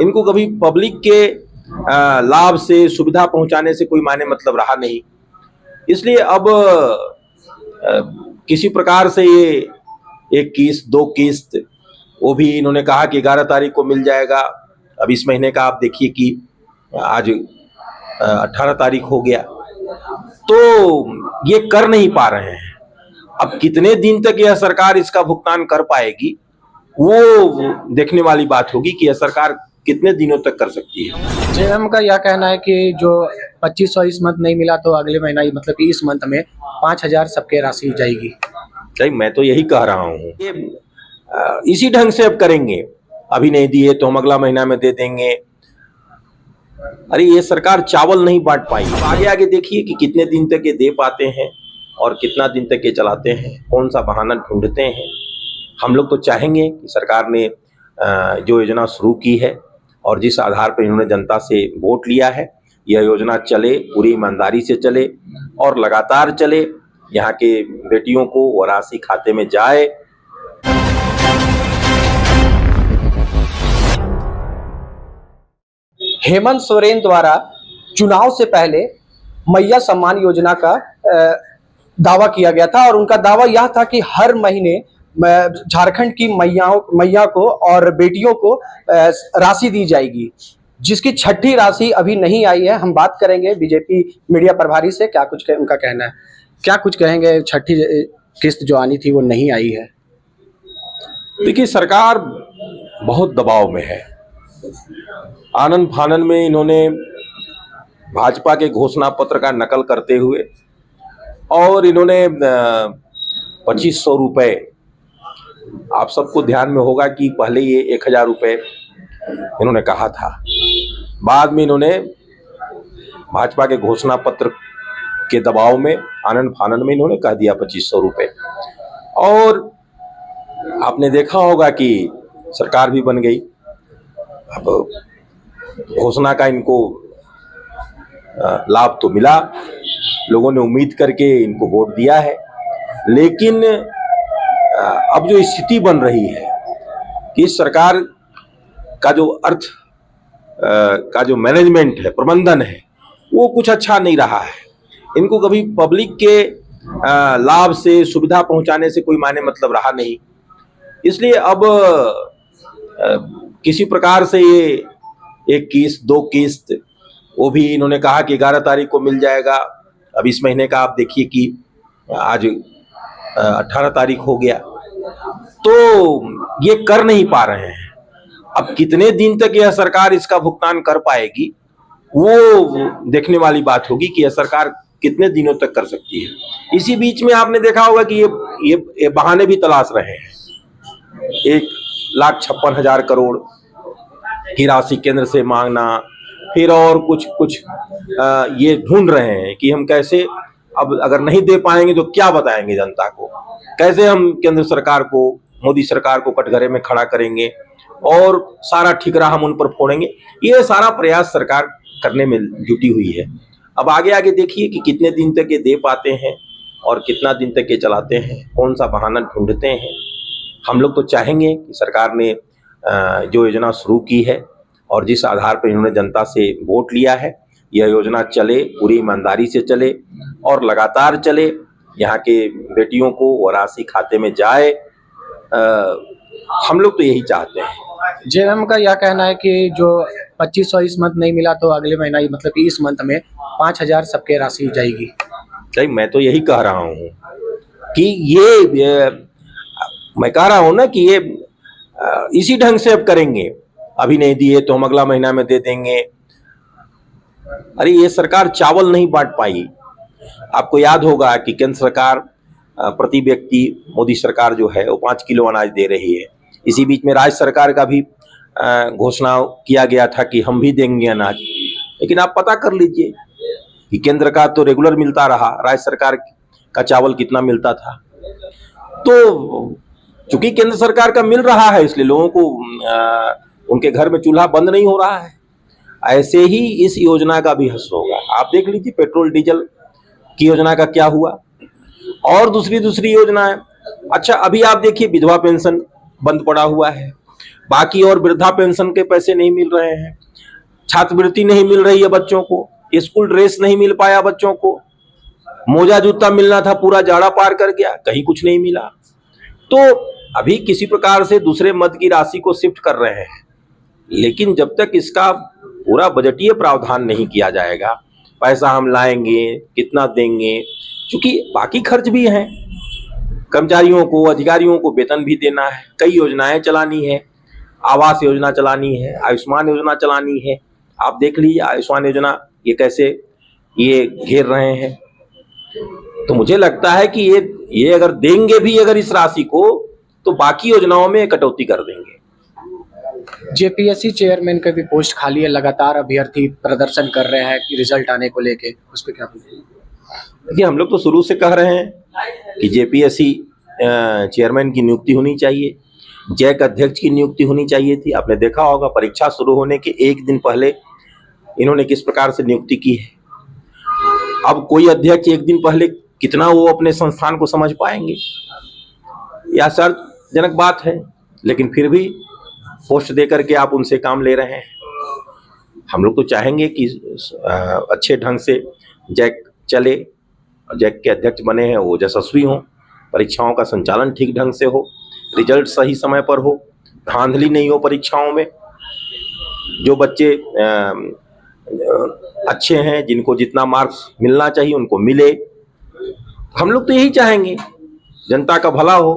इनको कभी पब्लिक के लाभ से सुविधा पहुंचाने से कोई माने मतलब रहा नहीं। इसलिए अब किसी प्रकार से ये एक किस्त 2 किस्त वो भी इन्होंने कहा कि 11 तारीख को मिल जाएगा। अब इस महीने का आप देखिए कि आज 18 तारीख हो गया, तो ये कर नहीं पा रहे हैं। अब कितने दिन तक यह सरकार इसका भुगतान कर पाएगी, वो देखने वाली बात होगी कि यह सरकार कितने दिनों तक कर सकती है। जेएम का यह कहना है कि जो 2500 इस मंथ नहीं मिला तो अगले महीना ही मतलब कि इस मंथ में 5000 सबके राशि जाएगी। सही, मैं तो यही कह रहा हूँ ये इसी ढंग से अब करेंगे। अभी नहीं दिए तो हम अगला महीना में दे देंगे। अरे ये सरकार चावल नहीं बांट पाई। अब आगे आगे देखिए कि कितने दिन तक ये दे पाते हैं और कितना दिन तक ये चलाते हैं, कौन सा बहाना ढूंढते हैं। हम लोग तो चाहेंगे कि सरकार ने जो योजना शुरू की है और जिस आधार पर इन्होंने जनता से वोट लिया है, यह योजना चले, पूरी ईमानदारी से चले और लगातार चले। यहाँ के बेटियों को वो राशि खाते में जाए। हेमंत सोरेन द्वारा चुनाव से पहले मैया सम्मान योजना का दावा किया गया था और उनका दावा यह था कि हर महीने झारखंड की मैया को और बेटियों को राशि दी जाएगी, जिसकी छठी राशि अभी नहीं आई है। हम बात करेंगे बीजेपी मीडिया प्रभारी से, क्या कुछ उनका कहना है, क्या कुछ कहेंगे। छठी किस्त जो आनी थी वो नहीं आई है। देखिए, सरकार बहुत दबाव में है। आनन फानन में इन्होंने भाजपा के घोषणा पत्र का नकल करते हुए और इन्होंने 2500 रुपए, आप सबको ध्यान में होगा कि पहले ये 1000 रुपए इन्होंने कहा था, बाद में इन्होंने भाजपा के घोषणा पत्र के दबाव में आनन फानन में इन्होंने कह दिया 2500 रुपए। और आपने देखा होगा कि सरकार भी बन गई। अब घोषणा का इनको लाभ तो मिला, लोगों ने उम्मीद करके इनको वोट दिया है, लेकिन अब जो स्थिति बन रही है कि सरकार का जो अर्थ का जो मैनेजमेंट है, प्रबंधन है, वो कुछ अच्छा नहीं रहा है। इनको कभी पब्लिक के लाभ से सुविधा पहुंचाने से कोई माने मतलब रहा नहीं। इसलिए अब किसी प्रकार से ये एक किस्त 2 किस्त वो भी इन्होंने कहा कि 11 तारीख को मिल जाएगा। अब इस महीने का आप देखिए कि आज 18 तारीख हो गया, तो ये कर नहीं पा रहे हैं। अब कितने दिन तक यह सरकार इसका भुगतान कर पाएगी, वो देखने वाली बात होगी कि यह सरकार कितने दिनों तक कर सकती है। इसी बीच में आपने देखा होगा कि ये बहाने भी तलाश रहे हैं। 1,56,000 करोड़ की राशि केंद्र से मांगना, फिर और कुछ ये ढूंढ रहे हैं कि हम कैसे, अब अगर नहीं दे पाएंगे तो क्या बताएंगे जनता को, कैसे हम केंद्र सरकार को, मोदी सरकार को कटघरे में खड़ा करेंगे और सारा ठिकरा हम उन पर फोड़ेंगे। ये सारा प्रयास सरकार करने में जुटी हुई है। अब आगे आगे देखिए कि कितने दिन तक ये दे पाते हैं और कितना दिन तक ये चलाते हैं, कौन सा बहाना ढूंढते हैं। हम लोग तो चाहेंगे कि सरकार ने जो योजना शुरू की है और जिस आधार पर इन्होंने जनता से वोट लिया है, यह योजना चले, पूरी ईमानदारी से चले और लगातार चले। यहाँ के बेटियों को वो राशि खाते में जाए। हम लोग तो यही चाहते हैं। जेएम का यह कहना है कि जो 2500 इस मंथ नहीं मिला तो अगले महीना ही मतलब कि इस मंथ में 5000 सबके राशि जाएगी। सही, मैं तो यही कह रहा हूँ कि ये मैं कह रहा हूँ ना कि ये इसी ढंग से अब करेंगे। अभी नहीं दिए तो हम अगला महीना में दे देंगे। अरे ये सरकार चावल नहीं बांट पाई। आपको याद होगा कि केंद्र सरकार प्रति व्यक्ति, मोदी सरकार जो है वो 5 किलो अनाज दे रही है। इसी बीच में राज्य सरकार का भी घोषणा किया गया था कि हम भी देंगे अनाज, लेकिन आप पता कर लीजिए कि केंद्र का तो रेगुलर मिलता रहा, राज्य सरकार का चावल कितना मिलता था। तो चूंकि केंद्र सरकार का मिल रहा है, इसलिए लोगों को उनके घर में चूल्हा बंद नहीं हो रहा है। ऐसे ही इस योजना का भी हश्र होगा। आप देख लीजिए पेट्रोल डीजल की योजना का क्या हुआ और दूसरी योजनाएं। अच्छा, अभी आप देखिए विधवा पेंशन बंद पड़ा हुआ है। बाकी और वृद्धा पेंशन के पैसे नहीं मिल रहे हैं, छात्रवृत्ति नहीं मिल रही है बच्चों को, स्कूल ड्रेस नहीं मिल पाया बच्चों को, मोजा जूता मिलना था पूरा जाड़ा पार कर गया, कहीं कुछ नहीं मिला। तो अभी किसी प्रकार से दूसरे मद की राशि को शिफ्ट कर रहे हैं, लेकिन जब तक इसका पूरा बजटीय प्रावधान नहीं किया जाएगा, पैसा हम लाएंगे कितना देंगे, क्योंकि बाकी खर्च भी हैं, कर्मचारियों को अधिकारियों को वेतन भी देना है, कई योजनाएं चलानी है, आवास योजना चलानी है, आयुष्मान योजना चलानी है। आप देख लीजिए आयुष्मान योजना ये कैसे ये घेर रहे हैं। तो मुझे लगता है कि ये अगर देंगे भी अगर इस राशि को, तो बाकी योजनाओं में कटौती कर देंगे। जेपीएससी चेयरमैन का भी पोस्ट खाली है, लगातार अभ्यर्थी प्रदर्शन कर रहे हैं कि रिजल्ट आने को लेके, उस पर क्या बोलेंगे? देखिए, हम लोग तो शुरू से कह रहे हैं कि जेपीएससी चेयरमैन की नियुक्ति होनी चाहिए, जैक अध्यक्ष की नियुक्ति होनी चाहिए थी। आपने देखा होगा परीक्षा शुरू होने के एक दिन पहले इन्होंने किस प्रकार से नियुक्ति की है। अब कोई अध्यक्ष एक दिन पहले कितना वो अपने संस्थान को समझ पाएंगे, यह आश्चर्यजनक बात है। लेकिन फिर भी पोस्ट दे करके आप उनसे काम ले रहे हैं। हम लोग तो चाहेंगे कि अच्छे ढंग से जैक चले, जैक के अध्यक्ष बने हैं वो यशस्वी हों, परीक्षाओं का संचालन ठीक ढंग से हो, रिजल्ट सही समय पर हो, धांधली नहीं हो परीक्षाओं में, जो बच्चे अच्छे हैं जिनको जितना मार्क्स मिलना चाहिए उनको मिले। हम लोग तो यही चाहेंगे, जनता का भला हो।